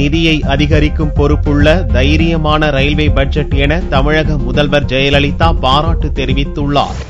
நிதியை அதிகரிக்கும் பொறுப்புள்ள தைரியமான ரயில்வே பட்ஜெட் என தமிழக முதல்வர் ஜெயலலிதா பாராட்டு தெரிவித்துள்ளார்.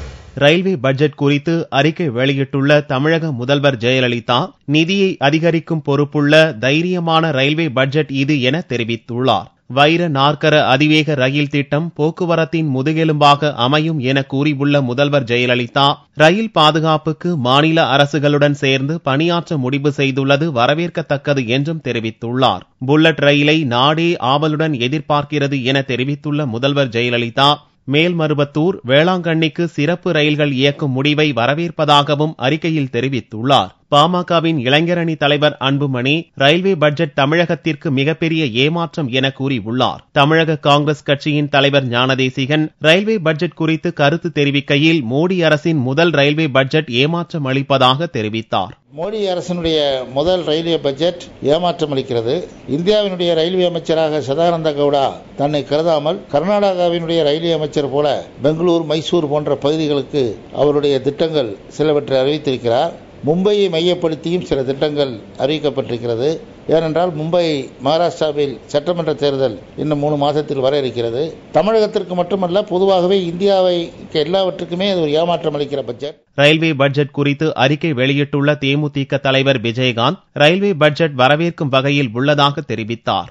ரயில்வே பட்ஜெட் குறித்து அறிக்கை வெளியிட்டுள்ள தமிழக முதல்வர் ஜெயலலிதா, நிதியை அதிகரிக்கும் பொறுப்புள்ள தைரியமான ரயில்வே பட்ஜெட் இது என தெரிவித்துள்ளார். வைர நாற்கர அதிவேக ரயில் திட்டம் போக்குவரத்தின் முதுகெலும்பாக அமையும் என கூறியுள்ள முதல்வர் ஜெயலலிதா, ரயில் பாதுகாப்புக்கு மாநில அரசுகளுடன் சேர்ந்து பணியாற்ற முடிவு செய்துள்ளது வரவேற்கத்தக்கது என்றும் தெரிவித்துள்ளார். புல்லட் ரயிலை நாடே ஆவலுடன் எதிர்பார்க்கிறது என தெரிவித்துள்ள முதல்வர் ஜெயலலிதா, மேல்மருவத்தூர், வேளாங்கண்ணிக்கு சிறப்பு ரயில்கள் இயக்கும் முடிவை வரவேற்பதாகவும் அறிக்கையில் தெரிவித்துள்ளார். பாமகவின் இளைஞரணி தலைவர் அன்புமணி, ரயில்வே பட்ஜெட் தமிழகத்திற்கு மிகப்பெரிய ஏமாற்றம் என கூறியுள்ளார். தமிழக காங்கிரஸ் கட்சியின் தலைவர் ஞானதேசிகன் ரயில்வே பட்ஜெட் குறித்து கருத்து தெரிவிக்கையில், மோடி அரசின் முதல் ரயில்வே பட்ஜெட் ஏமாற்றம் அளிப்பதாக தெரிவித்தார். மோடி அரசினுடைய முதல் ரயில்வே பட்ஜெட் ஏமாற்றம் அளிக்கிறது. இந்தியாவினுடைய ரயில்வே அமைச்சராக சதானந்த கவுடா தன்னை கருதாமல் கர்நாடகாவினுடைய ரயில்வே அமைச்சர் போல பெங்களூர், மைசூர் போன்ற பகுதிகளுக்கு அவருடைய திட்டங்கள் சிலவற்றை அறிவித்திருக்கிறார். மும்பையை மையப்படுத்தியும் சில திட்டங்கள் அறிவிக்கப்பட்டிருக்கிறது. ஏனென்றால் மும்பை, மகாராஷ்டிராவில் சட்டமன்ற தேர்தல் இன்னும் 3 மாதத்தில் வர இருக்கிறது. தமிழகத்திற்கு மட்டுமல்ல, பொதுவாகவே இந்தியாவை எல்லாவற்றுக்குமே அது ஒரு ஏமாற்றம் அளிக்கிற பட்ஜெட். ரயில்வே பட்ஜெட் குறித்து அறிக்கை வெளியிட்டுள்ள தேமுதிக தலைவர் விஜயகாந்த், ரயில்வே பட்ஜெட் வரவேற்கும் வகையில் உள்ளதாக தெரிவித்தார்.